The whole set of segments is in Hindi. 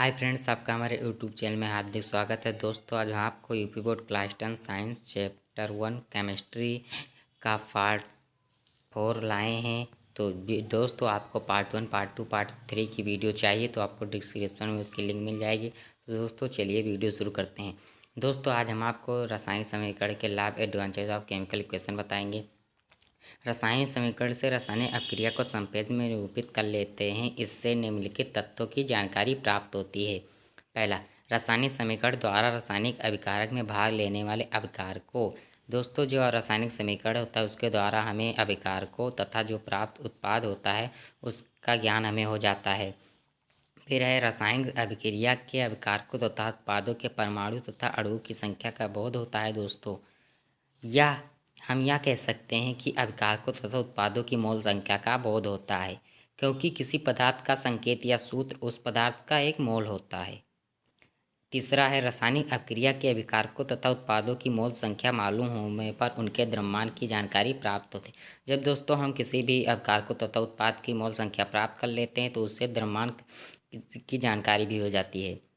हाय फ्रेंड्स, आपका हमारे यूट्यूब चैनल में हार्दिक स्वागत है। दोस्तों, आज हम आपको UP board class 10 science chapter 1 chemistry का पार्ट 4 लाए हैं। तो दोस्तों, आपको पार्ट 1, पार्ट 2, पार्ट 3 की वीडियो चाहिए तो आपको डिस्क्रिप्शन में उसकी लिंक मिल जाएगी। तो दोस्तों, चलिए वीडियो शुरू करते हैं। दोस्तों, आज हम आपको रासायनिक समीकरण के लाभ, एडवांटेज ऑफ केमिकल इक्वेशन बताएंगे। रासायनिक समीकरण से रासायनिक अभिक्रिया को संक्षेप में निरूपित कर लेते हैं। इससे निम्नलिखित तत्वों की जानकारी प्राप्त होती है। पहला, रासायनिक समीकरण द्वारा रासायनिक अभिकारक में भाग लेने वाले अभिकारकों। दोस्तों, जो रासायनिक समीकरण होता है उसके द्वारा हमें अभिकारकों तथा जो प्राप्त उत्पाद होता है उसका ज्ञान हमें हो जाता है। फिर है, रासायनिक अभिक्रिया के अभिकारकों तथा उत्पादों के परमाणु तथा अणुओं की संख्या का बोध होता है। दोस्तों, या हम यह कह सकते हैं कि अभिकारकों तथा उत्पादों की मोल संख्या का बोध होता है, क्योंकि किसी पदार्थ का संकेत या सूत्र उस पदार्थ का एक मोल होता है। तीसरा है, रासायनिक अभिक्रिया के अभिकारकों तथा उत्पादों की मोल संख्या मालूम होने पर उनके द्रव्यमान की जानकारी प्राप्त होती है। जब दोस्तों हम किसी भी अभिकारकों तथा उत्पाद की मोल संख्या प्राप्त कर लेते हैं तो उससे द्रव्यमान की जानकारी भी हो जाती है।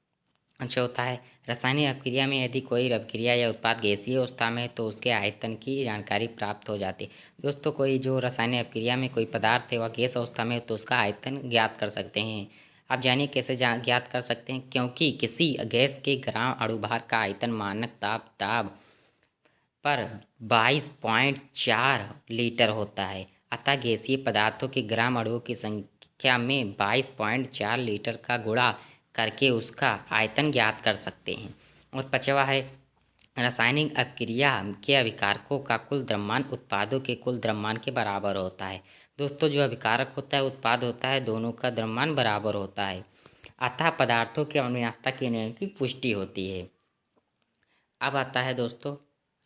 चौथा है, रासायनिक अभिक्रिया में यदि कोई अभिक्रिया या उत्पाद गैसीय अवस्था में है तो उसके आयतन की जानकारी प्राप्त हो जाती है। दोस्तों, कोई जो रासायनिक अभिक्रिया में कोई पदार्थ है वह गैस अवस्था में है तो उसका आयतन ज्ञात कर सकते हैं। आप जानिए कैसे ज्ञात कर सकते हैं। क्योंकि किसी गैस के ग्राम अणुभार का आयतन मानक ताप पर 22.4 लीटर होता है। अतः गैसीय पदार्थों के ग्राम अणुओं की संख्या में 22.4 लीटर का गुणा करके उसका आयतन ज्ञात कर सकते हैं। और पांचवा है, रासायनिक अभिक्रिया के अभिकारकों का कुल द्रव्यमान उत्पादों के कुल द्रव्यमान के बराबर होता है। दोस्तों, जो अभिकारक होता है उत्पाद होता है दोनों का द्रव्यमान बराबर होता है। अतः पदार्थों की अम्लता के नियम की पुष्टि होती है। अब आता है दोस्तों,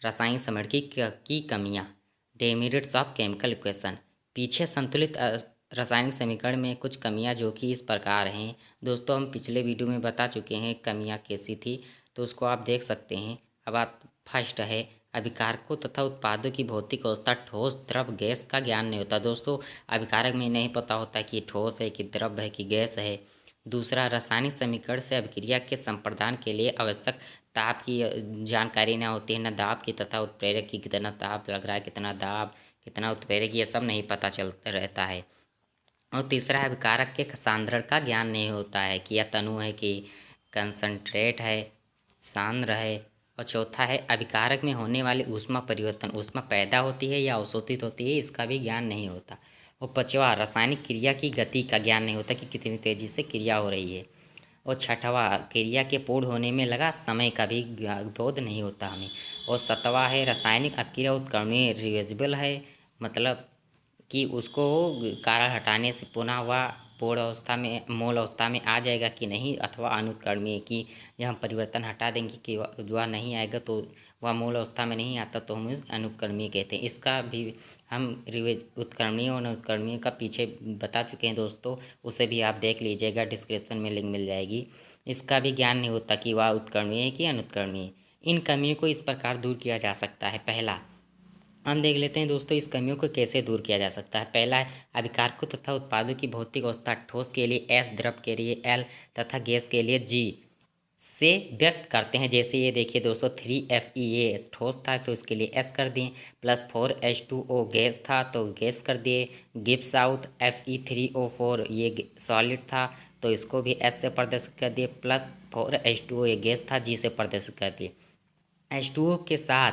रासायनिक समीकरण की कमियां, डेमेरिट्स ऑफ केमिकल इक्वेशन। पीछे संतुलित रासायनिक समीकरण में कुछ कमियां जो कि इस प्रकार हैं। दोस्तों, हम पिछले वीडियो में बता चुके हैं कमियां कैसी थी, तो उसको आप देख सकते हैं। अब बात फर्स्ट है, अभिकारकों तथा उत्पादों की भौतिक अवस्था ठोस, द्रव, गैस का ज्ञान नहीं होता। दोस्तों, अभिकारक में नहीं पता होता कि ठोस है कि द्रव है कि गैस है। दूसरा, रासायनिक समीकरण से अभिक्रिया के संप्रदान के लिए आवश्यक ताप की जानकारी ना होती है, न दाब की तथा उत्प्रेरक की कितना ताप लग रहा है, कितना दाब, कितना उत्प्रेरक, ये सब नहीं पता चलता रहता है। और तीसरा है, अभिकारक के सांद्रण का ज्ञान नहीं होता है कि यह तनु है कि कंसंट्रेट है, सांद्र है। और चौथा है, अभिकारक में होने वाले ऊष्मा परिवर्तन, ऊष्मा पैदा होती है या अवशोषित होती है, इसका भी ज्ञान नहीं होता। और पांचवा, रासायनिक क्रिया की गति का ज्ञान नहीं होता कि कितनी तेजी से क्रिया हो रही है। और छठवा, क्रिया के पूर्ण होने में लगा समय का भी बोध नहीं होता हमें। और सातवां है, रासायनिक अभिक्रिया उत्कर्षणीय रिवर्सिबल है, मतलब कि उसको कारण हटाने से पुनः वह पूर्ण अवस्था में, मूल अवस्था में आ जाएगा कि नहीं, अथवा अनुत्क्रमणीय कि जब हम परिवर्तन हटा देंगे कि वह नहीं आएगा तो वह मूल अवस्था में नहीं आता तो हम अनुत्क्रमणीय कहते हैं। इसका भी हम उत्क्रमणीय और अनुत्क्रमणीय का पीछे बता चुके हैं दोस्तों, उसे भी आप देख लीजिएगा, डिस्क्रिप्शन में लिंक मिल जाएगी। इसका भी ज्ञान नहीं होता कि वह उत्क्रमणीय है कि अनुत्क्रमणीय। इन कमियों को इस प्रकार दूर किया जा सकता है। पहला, हम देख लेते हैं दोस्तों इस कमियों को कैसे दूर किया जा सकता है। पहला है, अभिकारकों तथा उत्पादों की भौतिक अवस्था ठोस के लिए S, द्रव के लिए L तथा गैस के लिए G से व्यक्त करते हैं। जैसे ये देखिए दोस्तों, 3Fe ये ठोस था तो इसके लिए S कर दिए, प्लस 4H2O गैस था तो गैस कर दिए, गिब्स आउट Fe3O4 ये सॉलिड था तो इसको भी S से प्रदर्शित कर दिए, प्लस 4H2O ये गैस था G से प्रदर्शित कर दिए। H2O के साथ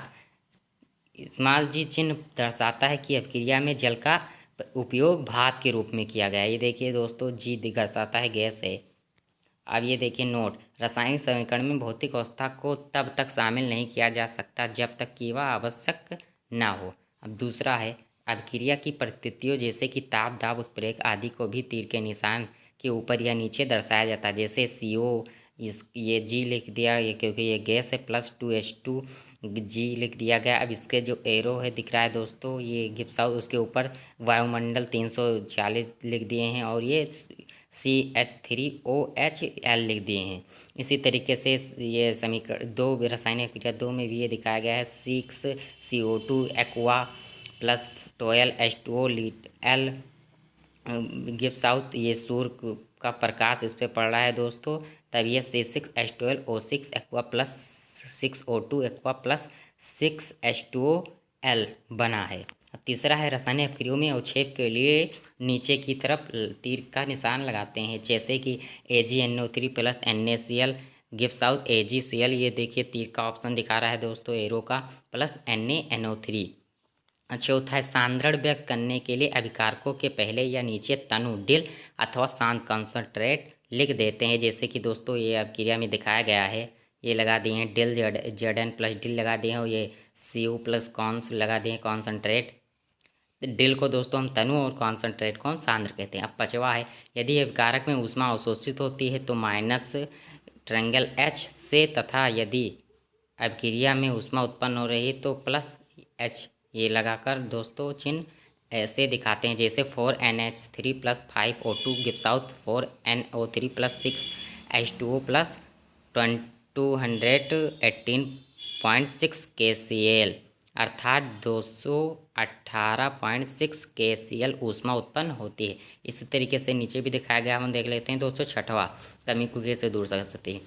स्मॉल जी चिन्ह दर्शाता है कि अभिक्रिया में जल का उपयोग भाप के रूप में किया गया है। ये देखिए दोस्तों, जी दर्शाता है गैस है। अब ये देखिए नोट, रासायनिक समीकरण में भौतिक अवस्था को तब तक शामिल नहीं किया जा सकता जब तक कि वह आवश्यक ना हो। अब दूसरा है, अभिक्रिया की परिस्थितियों जैसे कि ताप, दाब, उत्प्रेरक आदि को भी तीर के निशान के ऊपर या नीचे दर्शाया जाता है। जैसे CO, ये G लिख दिया ये क्योंकि ये गैस है, प्लस 2H2 G लिख दिया गया। अब इसके जो एरो है दिख रहा है दोस्तों, ये गिब्स आउट, उसके ऊपर वायुमंडल 340 लिख दिए हैं और ये CH3OHL लिख दिए हैं। इसी तरीके से ये समीकरण दो रासायनिक क्रिया 2 में भी ये दिखाया गया है, 6CO2 aqua plus 12H2O L Gibbs out, ये सूर्य का प्रकाश इस पे पड़ रहा है दोस्तों, तब ये C6H12O6 aqua plus 6O2 aqua plus 6H2OL बना है। अब तीसरा है रासायनिक अपक्रियाओं में अवक्षेप के लिए नीचे की तरफ तीर का निशान लगाते हैं, जैसे कि AgNO3 plus NaCl gives out AgCl। ये देखिए तीर का ऑप्शन दिखा रहा है दोस्तों एरो का, प्लस NaNO3। चौथा है सांद्रण व्यक्त करने के लिए अभिकारकों के पहले या नीचे तनु डिल अथवा शांत कंसंट्रेट लिख देते हैं, जैसे कि दोस्तों ये अपक्रिया में दिखाया गया है। ये लगा दिए हैं डिल ZN प्लस डिल लगा दिए हैं, और ये CU प्लस कॉन्स लगा दिए हैं कॉन्सनट्रेट। डिल को दोस्तों हम तनु और कॉन्सनट्रेट को हम सांद्र कहते हैं। अब पांचवा है यदि अभिकारक में ऊष्मा अवशोषित होती है तो माइनस ट्रायंगल H से, तथा यदि अभिक्रिया में ऊष्मा उत्पन्न हो रही है तो प्लस H। ये लगाकर दोस्तों चिन्ह ऐसे दिखाते हैं, जैसे 4NH3 plus 5O2 gives out 4NO3 plus 6H2O plus 218.6 KCl, अर्थात 218.6 KCl ऊष्मा उत्पन्न होती है। इसी तरीके से नीचे भी दिखाया गया, हम देख लेते हैं दोस्तों। छठवां कमी कुके से दूर कर सकते हैं।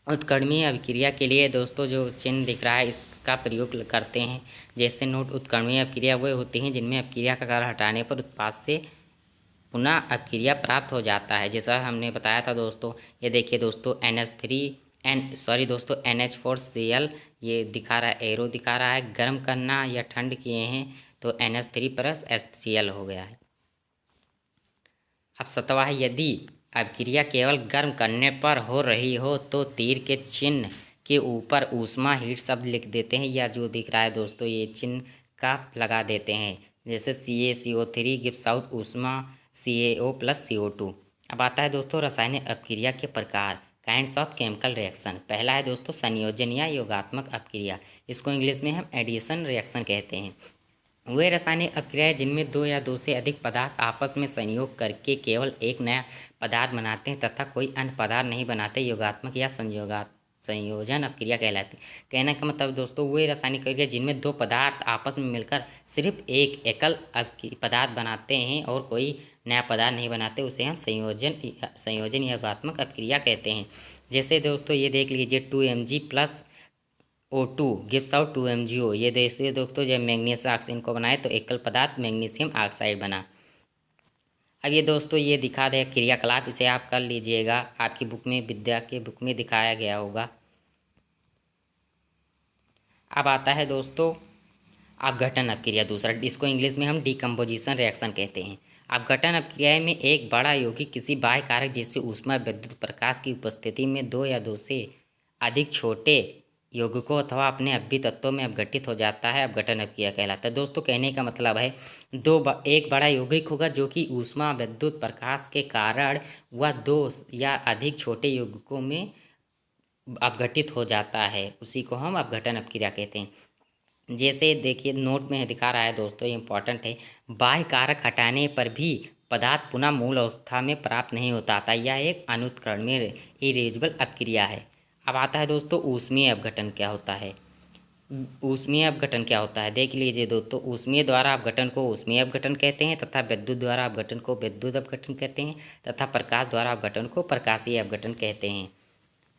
उत्कर्मीय अभिक्रिया के लिए दोस्तों जो चिन्ह दिख रहा है इसका प्रयोग करते हैं, जैसे नोट उत्कर्मीय अभिक्रिया वे होती हैं जिनमें अभिक्रिया का कार्य हटाने पर उत्पाद से पुनः अभिक्रिया प्राप्त हो जाता है, जैसा हमने बताया था दोस्तों। ये देखिए दोस्तों NH4Cl ये दिखा रहा है, एरो दिखा रहा है। गर्म करना या ठंड किए हैं तो NH3 प्लस HCl हो गया है। अब सतवा है यदि अभिक्रिया केवल गर्म करने पर हो रही हो तो तीर के चिन्ह के ऊपर ऊष्मा हीट शब्द लिख देते हैं, या जो दिख रहा है दोस्तों ये चिन्ह का लगा देते हैं, जैसे CaCO3 गिव्स आउट ऊष्मा CaO प्लस CO2। अब आता है दोस्तों रासायनिक अपक्रिया के प्रकार, काइंड्स ऑफ केमिकल रिएक्शन। पहला है दोस्तों संयोजन या योगात्मक अपक्रिया, इसको इंग्लिश में हम एडिशन रिएक्शन कहते हैं। वे रासायनिक अपक्रियाएं जिनमें दो या दो से अधिक पदार्थ आपस में संयोग करके केवल एक नया पदार्थ बनाते हैं तथा कोई अन्य पदार्थ नहीं बनाते, योगात्मक या संयोजन अपक्रिया कहलाती है। कहने का मतलब दोस्तों वे रासायनिक अपक्रिया जिनमें दो पदार्थ आपस में मिलकर सिर्फ एक एकल पदार्थ बनाते हैं और कोई नया पदार्थ नहीं बनाते, उसे हम संयोजन या योगात्मक अपक्रिया कहते हैं। जैसे दोस्तों ये देख लीजिए 2Mg plus O2 gives out 2MgO। ये देखिए दोस्तों जब मैग्नीशियम ऑक्साइड इनको बनाए तो एकल पदार्थ मैग्नीशियम ऑक्साइड बना। अब ये दोस्तों ये दिखा दे क्रियाकलाप, इसे आप कर लीजिएगा, आपकी बुक में विद्या के बुक में दिखाया गया होगा। अब आता है दोस्तों अपघटन अपक्रिया दूसरा, इसको इंग्लिश में हम डिकम्पोजिशन रिएक्शन कहते हैं। अपघटन अपक्रिया में एक बड़ा यौगिक किसी बाह्य कारक जैसे ऊष्मा विद्युत प्रकाश की उपस्थिति में दो या दो से अधिक छोटे यौगिकों अथवा अपने अभिन्न तत्वों में अपघटित हो जाता है, अपघटन अपक्रिया कहलाता है। दोस्तों कहने का मतलब है एक बड़ा यौगिक होगा जो कि ऊष्मा विद्युत प्रकाश के कारण वह दो या अधिक छोटे यौगिकों में अपघटित हो जाता है, उसी को हम अपघटन अपक्रिया कहते हैं। जैसे देखिए नोट में दिखा रहा है दोस्तों, ये इंपॉर्टेंट है, बाह्य कारक हटाने पर भी पदार्थ पुनः मूल अवस्था में प्राप्त नहीं होता था, यह एक अनुत्क्रमणीय इरेजबल अपक्रिया है। अब आता है दोस्तों ऊष्मीय अपघटन क्या होता है। ऊष्मीय अपघटन क्या होता है देख लीजिए दोस्तों, ऊष्मीय द्वारा अपघटन को ऊष्मीय अपघटन कहते हैं तथा विद्युत द्वारा अपघटन को विद्युत अपघटन कहते हैं तथा प्रकाश द्वारा अपघटन को प्रकाशीय अपघटन कहते हैं।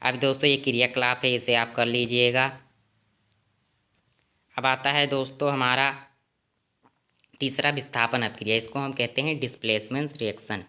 अब दोस्तों ये क्रियाकलाप है, इसे आप कर लीजिएगा। अब आता है दोस्तों हमारा तीसरा विस्थापन अपक्रिया, इसको हम कहते हैं डिस्प्लेसमेंट रिएक्शन।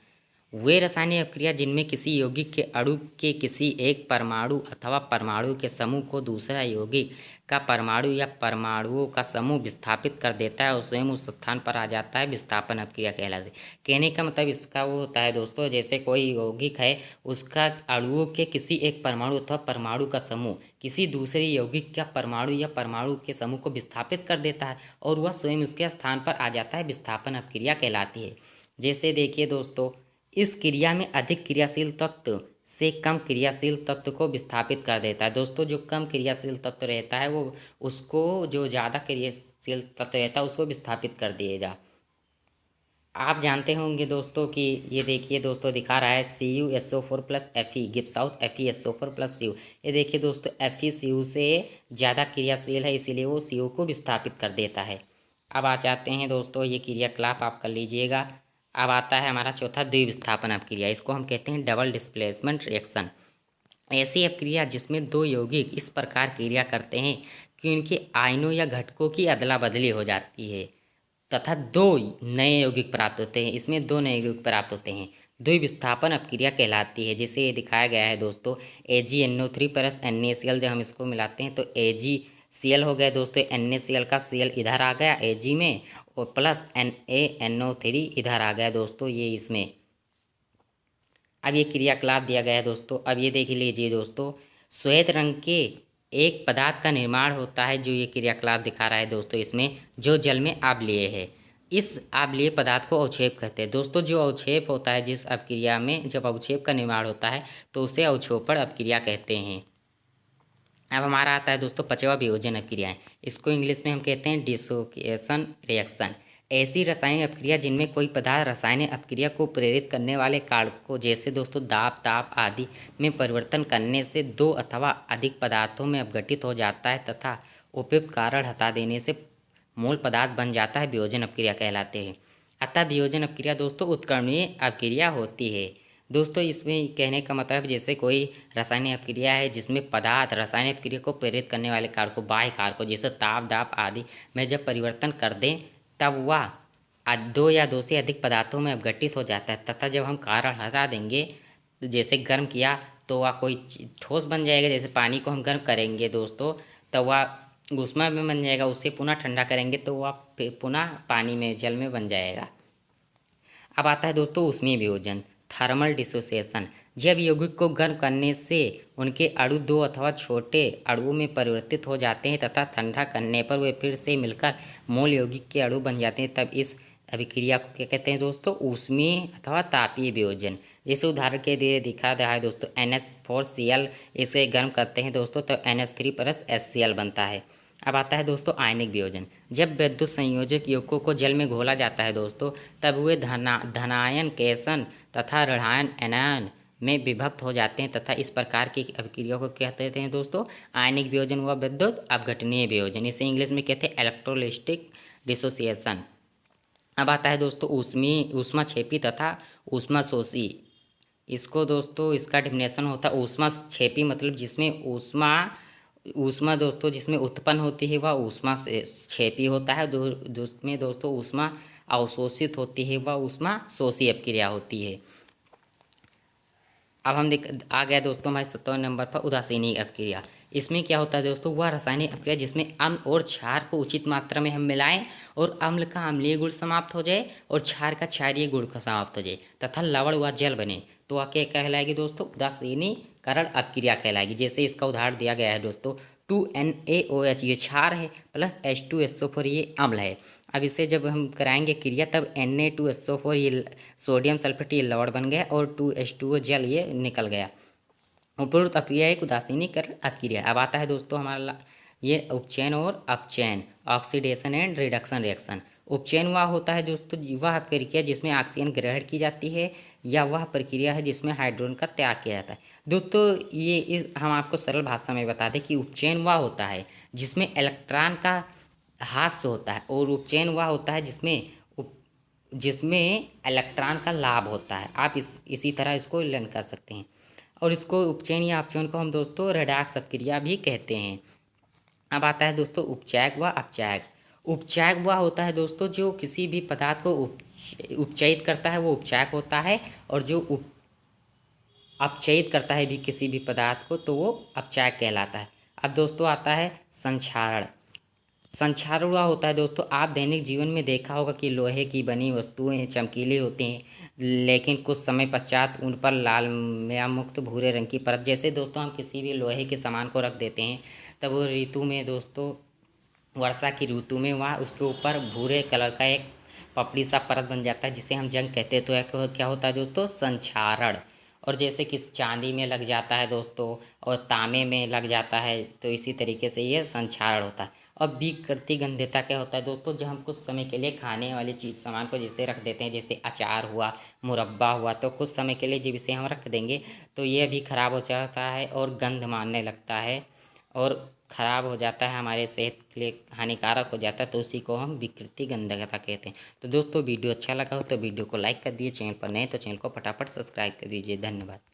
वे रासायनिक अपक्रिया जिनमें किसी यौगिक के अणु के किसी एक परमाणु अथवा परमाणु के समूह को दूसरा यौगिक का परमाणु या परमाणुओं का समूह विस्थापित कर देता है और स्वयं उस स्थान पर आ जाता है, विस्थापन अपक्रिया कहलाती है। कहने का मतलब इसका वो होता है दोस्तों, जैसे कोई यौगिक है उसका अणुओं के किसी एक परमाणु अथवा परमाणु का समूह किसी दूसरे यौगिक का परमाणु या परमाणु के समूह को विस्थापित कर देता है और वह स्वयं उसके स्थान पर आ जाता है, विस्थापन अपक्रिया कहलाती है। जैसे देखिए दोस्तों इस क्रिया में अधिक क्रियाशील तत्व से कम क्रियाशील तत्व को विस्थापित कर देता है। दोस्तों जो कम क्रियाशील तत्व रहता है वो उसको जो ज़्यादा क्रियाशील तत्व रहता है उसको विस्थापित कर दिएगा। आप जानते होंगे दोस्तों कि ये देखिए दोस्तों दिखा रहा है CuSO4 plus Fe gives out FeSO4 plus Cu। ये देखिए दोस्तों Fe Cu से ज़्यादा क्रियाशील है, इसीलिए वो Cu को विस्थापित कर देता है। अब आ जाते हैं दोस्तों ये क्रियाकलाप आप कर लीजिएगा। अब आता है हमारा चौथा द्विविस्थापन अपक्रिया। इसको हम कहते हैं डबल डिस्प्लेसमेंट रिएक्शन। ऐसी अपक्रिया जिसमें दो यौगिक इस प्रकार क्रिया करते हैं कि उनके आयनों या घटकों की अदला बदली हो जाती है तथा दो नए यौगिक प्राप्त होते हैं। इसमें दो नए यौगिक प्राप्त होते हैं, द्विविस्थापन अपक्रिया कहलाती है। जिसे ये दिखाया गया है दोस्तों, AgNO3 प्लस NaCl। जब हम इसको मिलाते हैं तो AgCl हो गया दोस्तों, NaCl का Cl इधर आ गया Ag में और प्लस NaNO3 इधर आ गया दोस्तों, ये इसमें। अब ये क्रियाकलाप दिया गया है दोस्तों। अब ये देख लीजिए दोस्तों, श्वेत रंग के एक पदार्थ का निर्माण होता है, जो ये क्रियाकलाप दिखा रहा है दोस्तों इसमें, जो जल में अम्लीय है। इस अम्लीय पदार्थ को अवक्षेप कहते हैं दोस्तों। जो अवक्षेप होता है, जिस अपक्रिया में जब अवक्षेप का निर्माण होता है तो उसे अवक्षोपण अपक्रिया कहते हैं। अब हमारा आता है दोस्तों पांचवा वियोजन अपक्रियाएं। इसको इंग्लिश में हम कहते हैं डिसोसिएशन रिएक्शन। ऐसी रासायनिक अपक्रिया जिनमें कोई पदार्थ रासायनिक अपक्रिया को प्रेरित करने वाले कारकों जैसे दोस्तों दाब, ताप आदि में परिवर्तन करने से दो अथवा अधिक पदार्थों में अपघटित हो जाता है तथा उपयुक्त कारण हटा देने से मूल पदार्थ बन जाता है, वियोजन अपक्रिया कहलाते हैं। अतः वियोजन अपक्रिया दोस्तों उत्क्रमणीय अपक्रिया होती है दोस्तों। इसमें कहने का मतलब जैसे कोई रासायनिक अपक्रिया है जिसमें पदार्थ रासायनिक अपक्रिया को प्रेरित करने वाले कारकों, बाह्य कारकों जैसे ताप, दाब आदि में जब परिवर्तन कर दें तब वह दो या दो से अधिक पदार्थों में अपघटित हो जाता है तथा जब हम कारण हटा देंगे, तो जैसे गर्म किया तो वह कोई ठोस बन जाएगा। जैसे पानी को हम गर्म करेंगे दोस्तों तो वह ऊष्मा में बन जाएगा, उससे पुनः ठंडा करेंगे तो वह पुनः पानी में, जल में बन जाएगा। अब आता है दोस्तों ऊष्मीय वियोजन, थर्मल डिसोसिएशन। जब यौगिक को गर्म करने से उनके अणु दो अथवा छोटे अणुओं में परिवर्तित हो जाते हैं तथा ठंडा करने पर वे फिर से मिलकर मूल यौगिक के अणु बन जाते हैं, तब इस अभिक्रिया को क्या कहते हैं दोस्तों, ऊष्मीय अथवा तापीय वियोजन। जैसे उदाहरण के लिए दिखा रहा है दोस्तों NH4Cl, इसे गर्म करते हैं दोस्तों तो NH3 प्लस HCl बनता है। अब आता है दोस्तों आयनिक वियोजन। जब विद्युत संयोजक यौगिकों को जल में घोला जाता है दोस्तों, तब वे धनायन केशन तथा ऋणायन एनायन में विभक्त हो जाते हैं तथा इस प्रकार की अभिक्रिया को क्या कहते हैं दोस्तों, आयनिक वियोजन व विद्युत अपघटनीय वियोजन। इसे इंग्लिश में कहते हैं इलेक्ट्रोलिस्टिक डिसोसिएशन। अब आता है दोस्तों ऊष्माक्षेपी तथा ऊष्माशोषी। इसको दोस्तों इसका डिफिनेशन होता है ऊष्माक्षेपी मतलब जिसमें ऊष्मा दोस्तों जिसमें उत्पन्न होती है वह ऊष्मा से क्षेपी होता है। जिसमें दोस्तों ऊष्मा अवशोषित होती है वह ऊष्मा शोषी अपक्रिया होती है। अब हम आ गया दोस्तों हमारे 57 नंबर पर उदासीनी अपक्रिया। इसमें क्या होता है दोस्तों, वह रासायनिक अपक्रिया जिसमें अम्ल और क्षार को उचित मात्रा में हम मिलाएं और अम्ल का अम्लीय गुण समाप्त हो जाए और क्षार का क्षारीय गुण का समाप्त हो जाए तथा लवण व जल बने, तो वह क्या कहलाएगी दोस्तों, उदासीनीकरण अपक्रिया कहलाएगी। जैसे इसका उदाहरण दिया गया है दोस्तों 2NaOH, ये क्षार है, प्लस H2SO4 ये अम्ल है। अब इसे जब हम कराएंगे क्रिया तब Na2SO4 ये सोडियम सल्फेट ये लवण बन गया और 2H2O जल ये निकल गया। उपरोक्त अपक्रिया एक उदासीनीकरण अपक्रिया। अब आता है दोस्तों हमारा ये उपचयन और अपचयन, ऑक्सीडेशन एंड रिडक्शन रिएक्शन। उपचयन वह होता है दोस्तों, वह प्रक्रिया जिसमें ऑक्सीजन ग्रहण की जाती है या वह प्रक्रिया है जिसमें हाइड्रोजन का त्याग किया जाता है। दोस्तों हम आपको सरल भाषा में बता दें कि उपचयन वह होता है जिसमें इलेक्ट्रॉन का ह्रास होता है और उपचयन वह होता है जिसमें इलेक्ट्रॉन का लाभ होता है। आप इसी तरह इसको लर्न कर सकते हैं। और इसको उपचयन या अपचयन को हम दोस्तों रेडॉक्स अपक्रिया भी कहते हैं। अब आता है दोस्तों उपचायक व अपचायक। उपचायक वह होता है दोस्तों जो किसी भी पदार्थ को उपचयित करता है, वो उपचायक होता है, और जो अपचयित करता है भी किसी भी पदार्थ को तो वो अपचायक कहलाता है। अब दोस्तों आता है संक्षारण। संक्षारण हुआ होता है दोस्तों, आप दैनिक जीवन में देखा होगा कि लोहे की बनी वस्तुएं चमकीली होती हैं लेकिन कुछ समय पश्चात उन पर लाल या मुक्त भूरे रंग की परत, जैसे दोस्तों हम किसी भी लोहे के सामान को रख देते हैं तब वो ऋतु में दोस्तों वर्षा की ऋतु में वहाँ उसके ऊपर भूरे कलर का एक पपड़ी सा परत बन जाता है जिसे हम जंग कहते हैं। तो क्या होता है दोस्तों, संक्षारण। और जैसे किस चांदी में लग जाता है दोस्तों और तांबे में लग जाता है, तो इसी तरीके से ये संक्षारण होता है। और विकृतिगंध्यता क्या होता है दोस्तों, जब हम कुछ समय के लिए खाने वाली चीज़ सामान को जैसे रख देते हैं, जैसे अचार हुआ, मुरब्बा हुआ, तो कुछ समय के लिए जब इसे हम रख देंगे तो ये भी खराब हो जाता है और गंध मारने लगता है और खराब हो जाता है, हमारे सेहत के लिए हानिकारक हो जाता है, तो उसी को हम विकृति गंधकता कहते हैं। तो दोस्तों वीडियो अच्छा लगा हो तो वीडियो को लाइक कर दीजिए, चैनल पर नए तो चैनल को फटाफट सब्सक्राइब कर दीजिए। धन्यवाद।